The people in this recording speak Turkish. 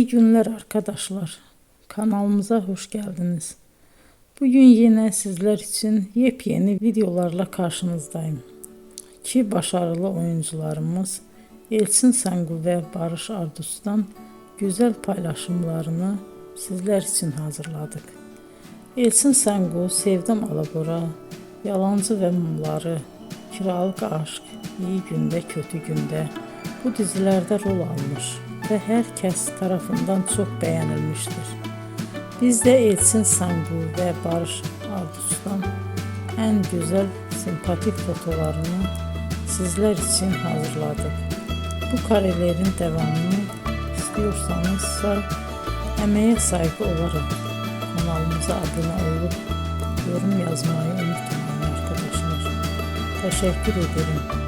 İyi günler arkadaşlar. Kanalımıza hoş geldiniz. Bugün yine sizler için yepyeni videolarla karşınızdayım. İki başarılı oyuncularımız Elçin Sangu ve Barış Ardus'tan güzel paylaşımlarını sizler için hazırladık. Elçin Sangu, Sevdim Alabora, Yalancı ve Mumları, Kiralık Aşk, İyi Günde Kötü Günde bu dizilerde rol almış ve herkes tarafından çok beğenilmiştir. Biz de Elçin Sangu ve Barış Ardus'tan en güzel sempatik fotolarını sizler için hazırladık. Bu karelerin devamını istiyorsanız emeğe saygı olarak kanalımıza abone olup yorum yazmayı unutmayın arkadaşlar. Teşekkür ederim.